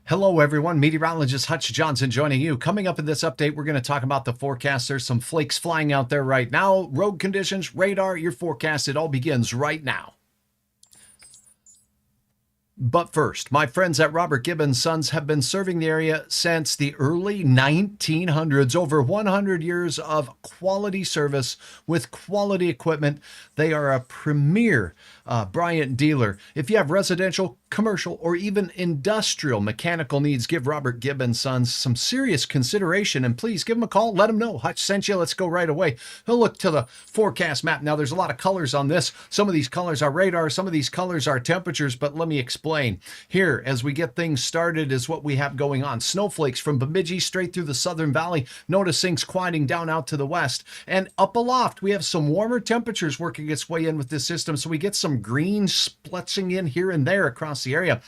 Hello, everyone. Meteorologist Hutch Johnson joining you. Coming up in this update, we're going to talk about the forecast. There's some flakes flying out there right now. Road conditions, radar, your forecast. It all begins right now. But first, my friends at Robert Gibb & Sons have been serving the area since the early 1900s. Over 100 years of quality service with quality equipment. They are a premier Bryant dealer. If you have residential, commercial, or even industrial mechanical needs, give Robert Gibb & Sons some serious consideration, and please give them a call. Let them know Hutch sent you. Let's go right away. He'll look to the forecast map. Now, there's a lot of colors on this. Some of these colors are radar. Some of these colors are temperatures, but let me explain. Here, as we get things started, is what we have going on. Snowflakes from Bemidji straight through the Southern Valley. Notice things quieting down out to the west. And up aloft, we have some warmer temperatures working its way in with this system, so we get some green splutching in here and there across the area.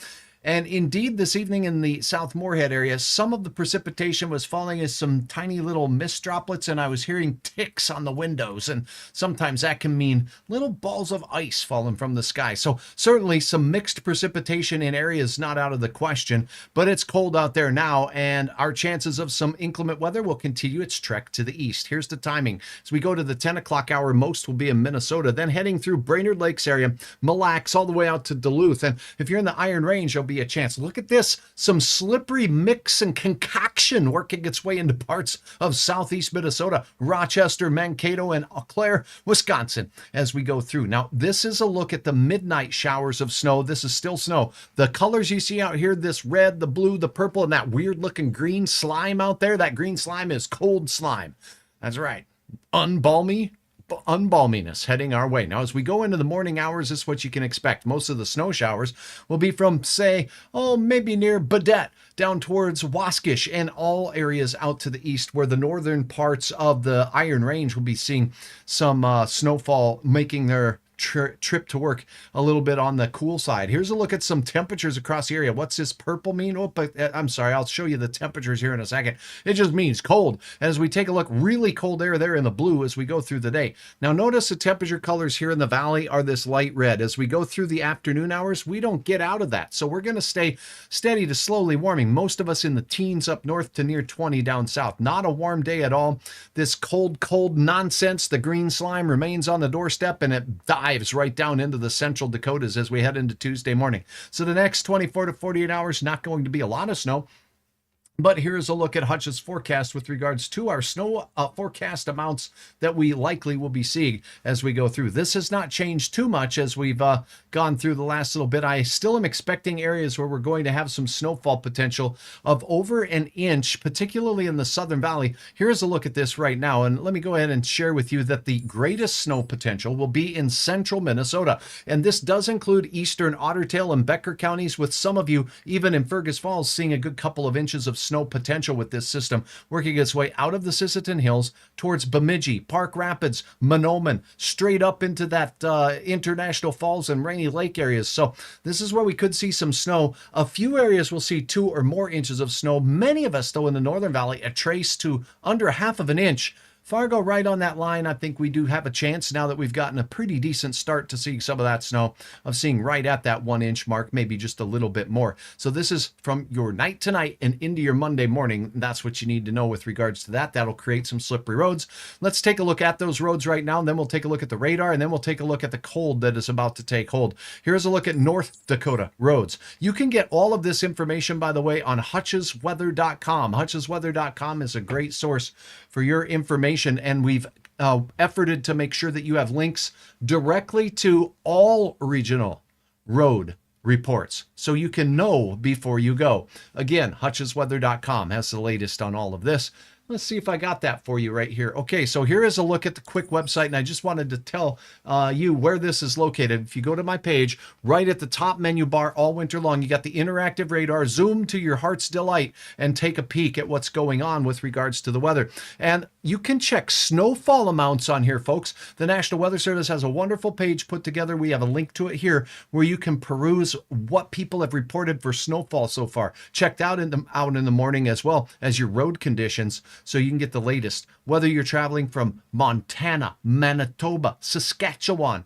And indeed, this evening in the South Moorhead area, some of the precipitation was falling as some tiny little mist droplets, and I was hearing ticks on the windows. And sometimes that can mean little balls of ice falling from the sky. So certainly some mixed precipitation in areas not out of the question, but it's cold out there now, and our chances of some inclement weather will continue its trek to the east. Here's the timing. As we go to the 10 o'clock hour, most will be in Minnesota, then heading through Brainerd Lakes area, Mille Lacs, all the way out to Duluth. And if you're in the Iron Range, you'll be a chance. Look at this, some slippery mix and concoction working its way into parts of southeast Minnesota, Rochester, Mankato, and Eau Claire, Wisconsin, as we go through. Now, this is a look at the midnight showers of snow. This is still snow. The colors you see out here, this red, the blue, the purple, and that weird looking green slime out there, that green slime is cold slime. That's right. Unbalminess heading our way. Now, as we go into the morning hours, this is what you can expect. Most of the snow showers will be from, say, maybe near Baudette down towards Waskish and all areas out to the east, where the northern parts of the Iron Range will be seeing some snowfall making their trip to work a little bit on the cool side. Here's a look at some temperatures across the area. What's this purple mean? Oh, but I'm sorry, I'll show you the temperatures here in a second. It just means cold. As we take a look, really cold air there in the blue as we go through the day. Now notice the temperature colors here in the valley are this light red. As we go through the afternoon hours, we don't get out of that. So we're going to stay steady to slowly warming. Most of us in the teens up north to near 20 down south. Not a warm day at all. This cold nonsense, the green slime remains on the doorstep, and it dives right down into the central Dakotas as we head into Tuesday morning. So the next 24 to 48 hours, not going to be a lot of snow. But here's a look at Hutch's forecast with regards to our snow forecast amounts that we likely will be seeing as we go through. This has not changed too much as we've gone through the last little bit. I still am expecting areas where we're going to have some snowfall potential of over an inch, particularly in the Southern Valley. Here's a look at this right now, and let me go ahead and share with you that the greatest snow potential will be in central Minnesota, and this does include eastern Otter Tail and Becker counties, with some of you even in Fergus Falls seeing a good couple of inches of snow potential with this system working its way out of the Sisseton Hills towards Bemidji, Park Rapids, Monoman, straight up into that International Falls and Rainy Lake areas. So this is where we could see some snow. A few areas will see 2 or more inches of snow. Many of us, though, in the Northern Valley, a trace to under half of an inch. Fargo right on that line. I think we do have a chance now that we've gotten a pretty decent start to seeing some of that snow, of seeing right at that 1 inch mark, maybe just a little bit more. So this is from your night tonight and into your Monday morning. That's what you need to know with regards to that. That'll create some slippery roads. Let's take a look at those roads right now, and then we'll take a look at the radar, and then we'll take a look at the cold that is about to take hold. Here's a look at North Dakota roads. You can get all of this information, by the way, on hutchesweather.com. Hutchesweather.com is a great source for your information, and we've efforted to make sure that you have links directly to all regional road reports so you can know before you go. Again, hutchesweather.com has the latest on all of this. Let's see if I got that for you right here. Okay, so here is a look at the quick website, and I just wanted to tell you where this is located. If you go to my page, right at the top menu bar all winter long, you got the interactive radar. Zoom to your heart's delight and take a peek at what's going on with regards to the weather. And you can check snowfall amounts on here, folks. The National Weather Service has a wonderful page put together. We have a link to it here where you can peruse what people have reported for snowfall so far. Checked out in the morning, as well as your road conditions. so you can get the latest. Whether you're traveling from Montana, Manitoba, Saskatchewan,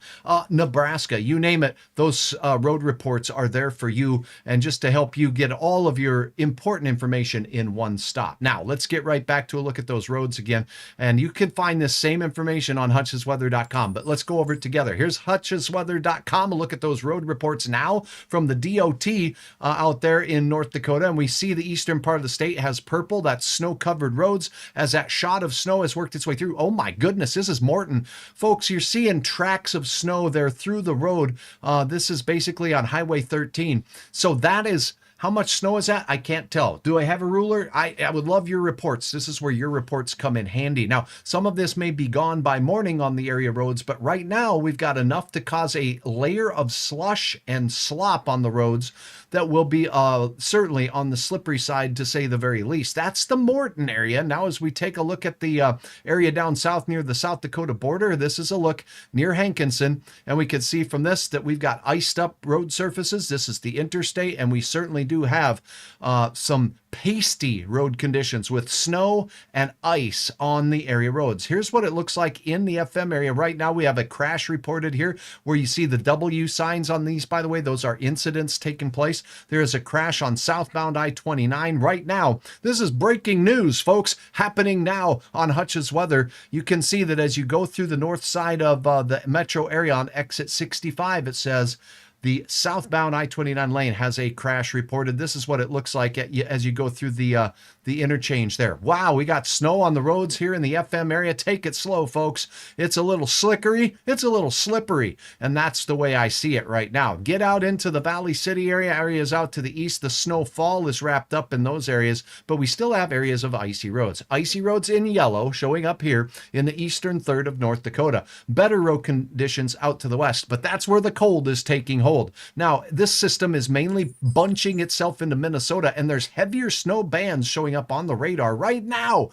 Nebraska, you name it, those road reports are there for you, and just to help you get all of your important information in one stop. Now, let's get right back to a look at those roads again, and you can find this same information on hutchesweather.com, but let's go over it together. Here's hutchesweather.com. A look at those road reports now from the DOT out there in North Dakota, and we see the eastern part of the state has purple. That's snow-covered roads as that shot of snow has worked its way through. Oh my goodness, this is Morton. Folks, you're seeing tracks of snow there through the road. This is basically on Highway 13. So that is... How much snow is that? I can't tell. Do I have a ruler? I would love your reports. This is where your reports come in handy. Now, some of this may be gone by morning on the area roads, but right now we've got enough to cause a layer of slush and slop on the roads that will be certainly on the slippery side, to say the very least. That's the Morton area. Now, as we take a look at the area down south near the South Dakota border, this is a look near Hankinson, and we can see from this that we've got iced up road surfaces. This is the interstate, and we certainly do have some pasty road conditions with snow and ice on the area roads. Here's what it looks like in the FM area. Right now we have a crash reported here where you see the W signs on these. By the way, those are incidents taking place. There is a crash on southbound I-29 right now. This is breaking news, folks, happening now on Hutch's Weather. You can see that as you go through the north side of the metro area on exit 65, it says the southbound I-29 lane has a crash reported. This is what it looks like as you go through the interchange there. Wow, we got snow on the roads here in the FM area. Take it slow, folks. It's a little slickery. It's a little slippery. And that's the way I see it right now. Get out into the Valley City areas out to the east. The snowfall is wrapped up in those areas, but we still have areas of icy roads. Icy roads in yellow showing up here in the eastern third of North Dakota. Better road conditions out to the west, but that's where the cold is taking hold. Now, this system is mainly bunching itself into Minnesota, and there's heavier snow bands showing up on the radar right now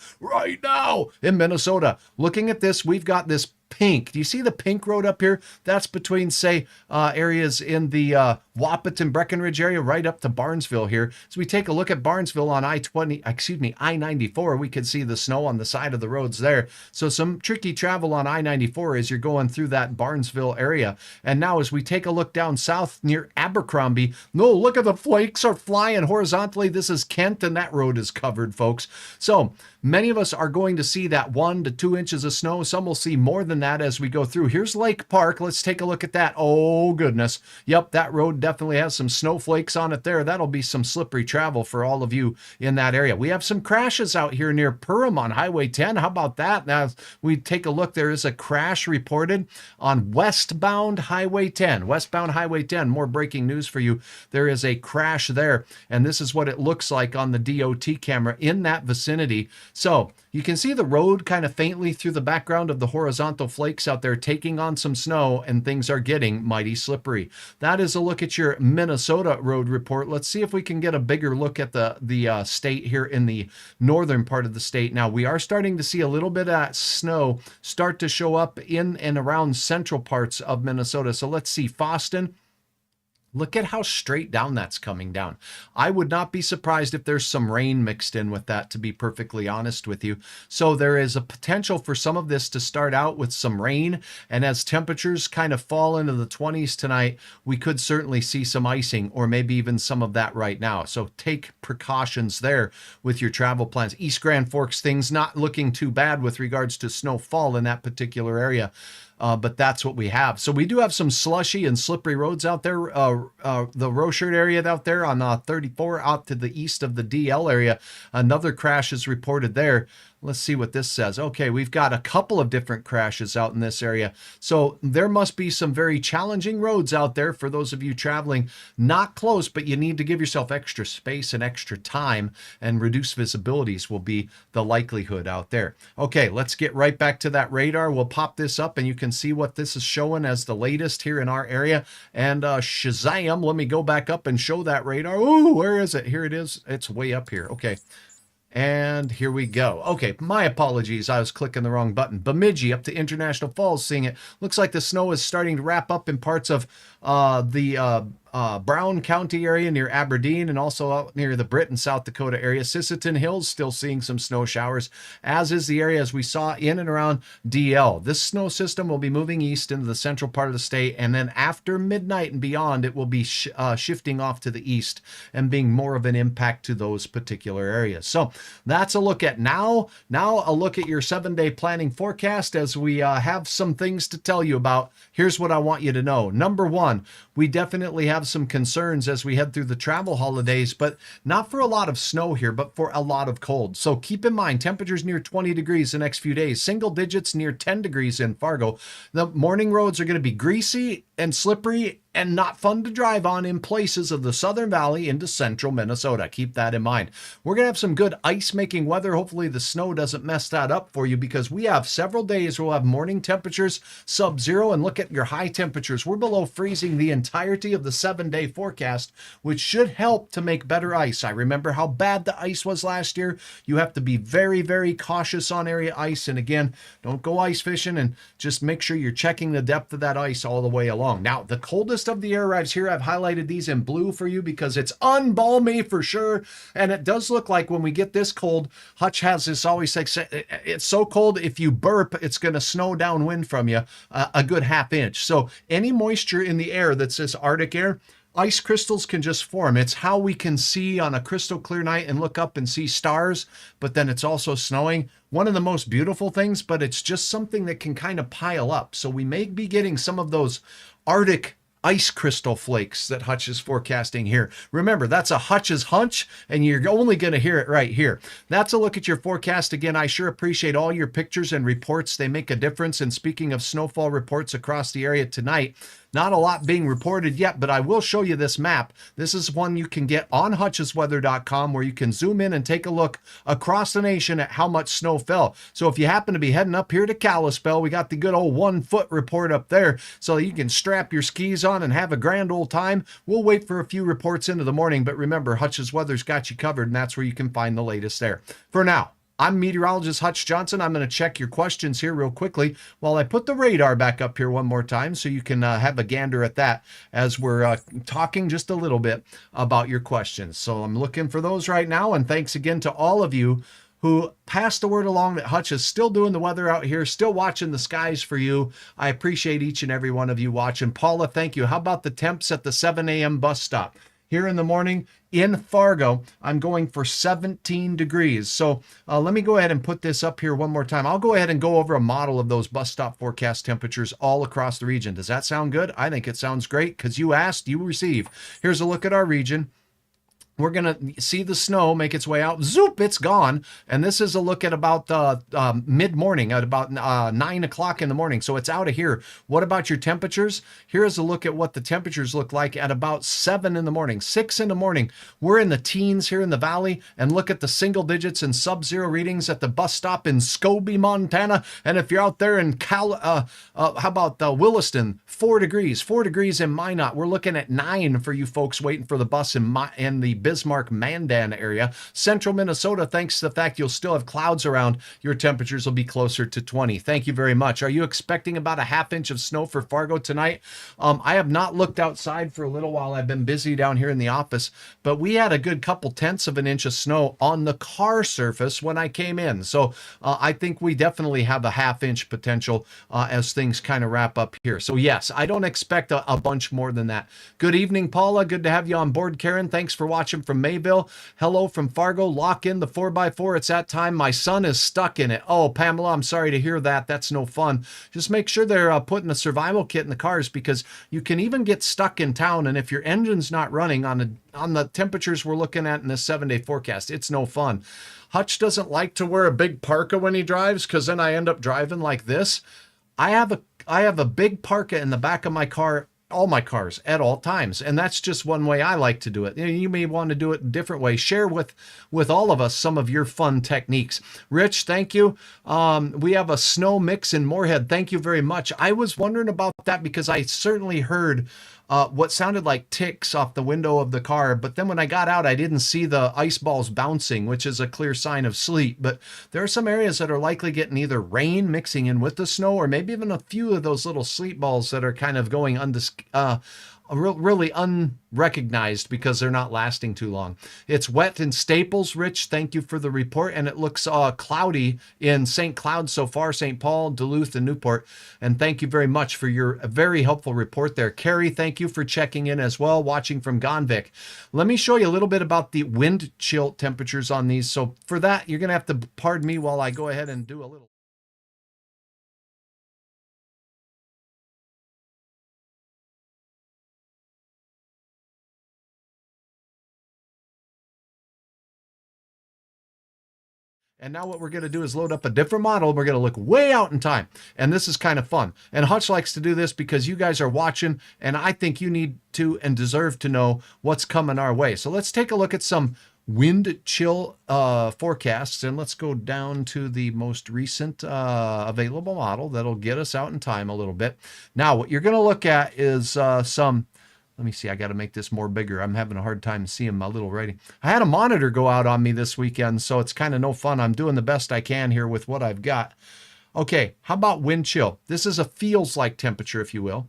in Minnesota. Looking at this, we've got this pink. Do you see the pink road up here? That's between, say, areas in the Wahpeton, Breckenridge area, right up to Barnesville here. So we take a look at Barnesville on I-94. We can see the snow on the side of the roads there. So some tricky travel on I-94 as you're going through that Barnesville area. And now as we take a look down south near Abercrombie, no, look at the flakes are flying horizontally. This is Kent, and that road is covered, folks. So many of us are going to see that 1 to 2 inches of snow. Some will see more than that as we go through. Here's Lake Park. Let's take a look at that. Oh, goodness. Yep, that road definitely has some snowflakes on it there. That'll be some slippery travel for all of you in that area. We have some crashes out here near Perham on Highway 10. How about that? Now, we take a look. There is a crash reported on westbound Highway 10. Westbound Highway 10. More breaking news for you. There is a crash there, and this is what it looks like on the DOT camera in that vicinity. So you can see the road kind of faintly through the background of the horizontal flakes out there taking on some snow, and things are getting mighty slippery. That is a look at your Minnesota road report. Let's see if we can get a bigger look at the state here in the northern part of the state. Now, we are starting to see a little bit of that snow start to show up in and around central parts of Minnesota. So let's see, Fosston. Look at how straight down that's coming down. I would not be surprised if there's some rain mixed in with that, to be perfectly honest with you. So there is a potential for some of this to start out with some rain, and as temperatures kind of fall into the 20s tonight, we could certainly see some icing, or maybe even some of that right now. So take precautions there with your travel plans. East Grand Forks, things not looking too bad with regards to snowfall in that particular area. But that's what we have. So we do have some slushy and slippery roads out there. The Rochert area out there on 34 out to the east of the DL area. Another crash is reported there. Let's see what this says. Okay, we've got a couple of different crashes out in this area. So there must be some very challenging roads out there for those of you traveling not close, but you need to give yourself extra space and extra time, and reduced visibilities will be the likelihood out there. Okay, let's get right back to that radar. We'll pop this up and you can see what this is showing as the latest here in our area. And Shazam, let me go back up and show that radar. Ooh, where is it? Here it is. It's way up here. Okay. And here we go. Okay, my apologies. I was clicking the wrong button. Bemidji up to International Falls, seeing it. Looks like the snow is starting to wrap up in parts of the Brown County area near Aberdeen, and also out near the Britain, South Dakota area. Sisseton Hills still seeing some snow showers, as is the area as we saw in and around DL. This snow system will be moving east into the central part of the state, and then after midnight and beyond, it will be shifting off to the east and being more of an impact to those particular areas. So that's a look at now. Now a look at your 7-day planning forecast as we have some things to tell you about. Here's what I want you to know. Number one, we definitely have some concerns as we head through the travel holidays, but not for a lot of snow here, but for a lot of cold. So keep in mind, temperatures near 20 degrees the next few days, single digits near 10 degrees in Fargo. The morning roads are going to be greasy and slippery and not fun to drive on in places of the Southern Valley into central Minnesota. Keep that in mind. We're going to have some good ice-making weather. Hopefully the snow doesn't mess that up for you, because we have several days where we'll have morning temperatures sub-zero, and look at your high temperatures. We're below freezing the entirety of the 7-day forecast, which should help to make better ice. I remember how bad the ice was last year. You have to be very, very cautious on area ice. And again, don't go ice fishing, and just make sure you're checking the depth of that ice all the way along. Now, the coldest of the air arrives here. I've highlighted these in blue for you because it's unbalmy for sure. And it does look like when we get this cold, Hutch has this always like, it's so cold, if you burp, it's going to snow downwind from you a good ½ inch. So any moisture in the air that's this Arctic air, ice crystals can just form. It's how we can see on a crystal clear night and look up and see stars, but then it's also snowing. One of the most beautiful things, but it's just something that can kind of pile up. So we may be getting some of those Arctic ice crystal flakes that Hutch is forecasting here. Remember, that's a Hutch's hunch, and you're only going to hear it right here. That's a look at your forecast. Again, I sure appreciate all your pictures and reports. They make a difference. And speaking of snowfall reports across the area tonight, not a lot being reported yet, but I will show you this map. This is one you can get on hutchesweather.com, where you can zoom in and take a look across the nation at how much snow fell. So if you happen to be heading up here to Kalispell, we got the good old 1 foot report up there, so you can strap your skis on and have a grand old time. We'll wait for a few reports into the morning, but remember, Hutch's Weather's got you covered, and that's where you can find the latest there. For now, I'm meteorologist Hutch Johnson. I'm going to check your questions here real quickly while I put the radar back up here one more time, so you can have a gander at that as we're talking just a little bit about your questions. So I'm looking for those right now, and thanks again to all of you who passed the word along that Hutch is still doing the weather out here, still watching the skies for you. I appreciate each and every one of you watching. Paula, thank you. How about the temps at the 7 a.m. bus stop? Here in the morning in Fargo, I'm going for 17 degrees. So let me go ahead and put this up here one more time. I'll go ahead and go over a model of those bus stop forecast temperatures all across the region. Does that sound good? I think it sounds great, because you asked, you receive. Here's a look at our region. We're going to see the snow make its way out. Zoop, it's gone. And this is a look at about mid-morning, at about 9 o'clock in the morning. So it's out of here. What about your temperatures? Here's a look at what the temperatures look like at about 7 in the morning, 6 in the morning. We're in the teens here in the valley. And look at the single digits and sub-zero readings at the bus stop in Scobie, Montana. And if you're out there in how about Williston, 4 degrees. 4 degrees in Minot. We're looking at 9 for you folks waiting for the bus in the Bismarck, Mandan area. Central Minnesota, thanks to the fact you'll still have clouds around, your temperatures will be closer to 20. Thank you very much. Are you expecting about a ½ inch of snow for Fargo tonight? I have not looked outside for a little while. I've been busy down here in the office, but we had a good couple tenths of an inch of snow on the car surface when I came in. So I think we definitely have a ½ inch potential as things kind of wrap up here. So yes, I don't expect a bunch more than that. Good evening, Paula. Good to have you on board. Karen, thanks for watching from Mayville. Hello from Fargo. Lock in the 4x4. It's that time. My son is stuck in it. Oh, Pamela, I'm sorry to hear that. That's no fun. Just make sure they're putting a survival kit in the cars, because you can even get stuck in town. And if your engine's not running on the temperatures we're looking at in this 7-day forecast, it's no fun. Hutch doesn't like to wear a big parka when he drives, because then I end up driving like this. I have a big parka in the back of my car, all my cars, at all times. And that's just one way I like to do it. You may want to do it a different way. Share with all of us some of your fun techniques. Rich, thank you. We have a snow mix in Moorhead. Thank you very much. I was wondering about that, because I certainly heard what sounded like ticks off the window of the car. But then when I got out, I didn't see the ice balls bouncing, which is a clear sign of sleet. But there are some areas that are likely getting either rain mixing in with the snow, or maybe even a few of those little sleet balls that are kind of going really unrecognized because they're not lasting too long. It's wet in Staples, Rich. Thank you for the report. And it looks cloudy in St. Cloud so far, St. Paul, Duluth, and Newport. And thank you very much for your very helpful report there. Carrie, thank you for checking in as well, watching from Gonvick. Let me show you a little bit about the wind chill temperatures on these. So for that, you're going to have to pardon me while I go ahead and do a little. And now what we're going to do is load up a different model. We're going to look way out in time. And this is kind of fun. And Hutch likes to do this because you guys are watching, and I think you need to and deserve to know what's coming our way. So let's take a look at some wind chill forecasts, and let's go down to the most recent available model that'll get us out in time a little bit. Now, what you're going to look at is some... Let me see. I got to make this more bigger. I'm having a hard time seeing my little writing. I had a monitor go out on me this weekend, so it's kind of no fun. I'm doing the best I can here with what I've got. Okay, how about wind chill? This is a feels like temperature, if you will.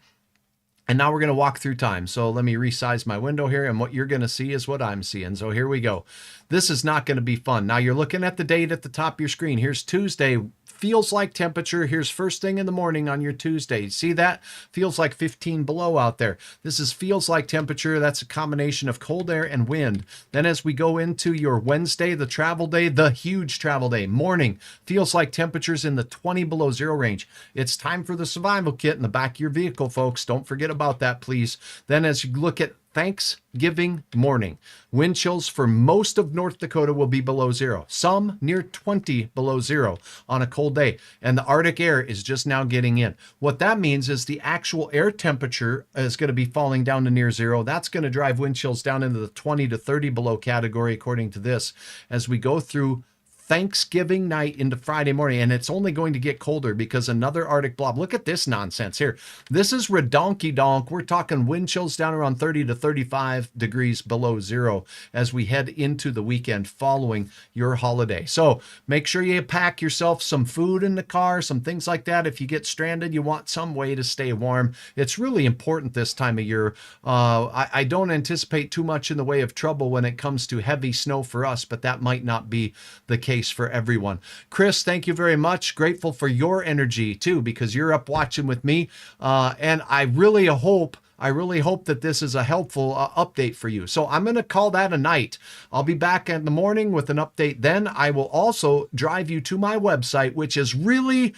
And now we're going to walk through time. So let me resize my window here, and what you're going to see is what I'm seeing. So here we go. This is not going to be fun. Now you're looking at the date at the top of your screen. Here's Tuesday. Feels like temperature. Here's first thing in the morning on your Tuesday. See that? Feels like 15 below out there. This is feels like temperature. That's a combination of cold air and wind. Then as we go into your Wednesday, the travel day, the huge travel day, morning, feels like temperatures in the 20 below zero range. It's time for the survival kit in the back of your vehicle, folks. Don't forget about that, please. Then as you look at Thanksgiving morning, wind chills for most of North Dakota will be below zero, some near 20 below zero on a cold day. And the Arctic air is just now getting in. What that means is the actual air temperature is going to be falling down to near zero. That's going to drive wind chills down into the 20 to 30 below category, according to this, as we go through Thanksgiving night into Friday morning, and it's only going to get colder because another Arctic blob. Look at this nonsense here. This is redonky-donk. We're talking wind chills down around 30 to 35 degrees below zero as we head into the weekend following your holiday. So make sure you pack yourself some food in the car, some things like that. If you get stranded, you want some way to stay warm. It's really important this time of year. I don't anticipate too much in the way of trouble when it comes to heavy snow for us, but that might not be the case for everyone. Chris, thank you very much. Grateful for your energy too, because you're up watching with me. And I really hope that this is a helpful update for you. So I'm going to call that a night. I'll be back in the morning with an update. Then I will also drive you to my website, which is really,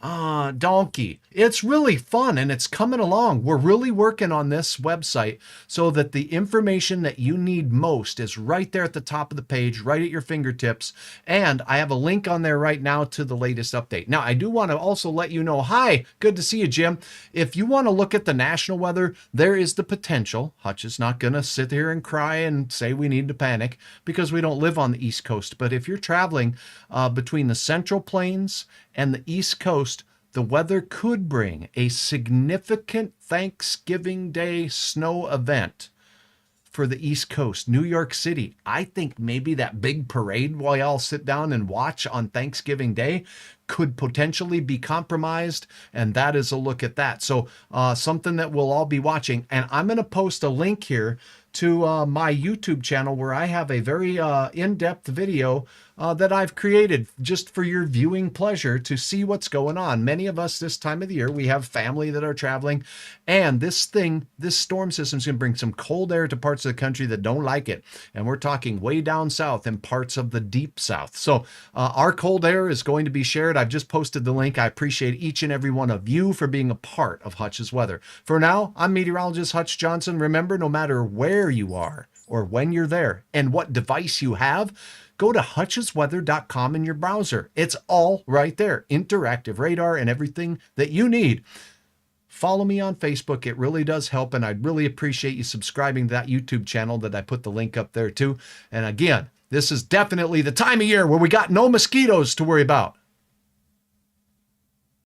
donkey. It's really fun and it's coming along. We're really working on this website so that the information that you need most is right there at the top of the page, right at your fingertips. And I have a link on there right now to the latest update. Now, I do want to also let you know, hi, good to see you, Jim. If you want to look at the national weather, there is the potential. Hutch is not going to sit here and cry and say we need to panic because we don't live on the East Coast. But if you're traveling between the Central Plains and the East Coast, the weather could bring a significant Thanksgiving Day snow event for the East Coast, New York City. I think maybe that big parade we all sit down and watch on Thanksgiving Day could potentially be compromised, and that is a look at that. So something that we'll all be watching. And I'm going to post a link here to my YouTube channel where I have a very in-depth video that I've created just for your viewing pleasure to see what's going on. Many of us this time of the year, we have family that are traveling, and this storm system is going to bring some cold air to parts of the country that don't like it. And we're talking way down south and parts of the deep south. So our cold air is going to be shared. I've just posted the link. I appreciate each and every one of you for being a part of Hutch's weather. For now, I'm meteorologist Hutch Johnson. Remember, no matter where you are or when you're there and what device you have, go to hutchesweather.com in your browser. It's all right there. Interactive radar and everything that you need. Follow me on Facebook. It really does help, and I'd really appreciate you subscribing to that YouTube channel that I put the link up there too. And again, this is definitely the time of year where we got no mosquitoes to worry about.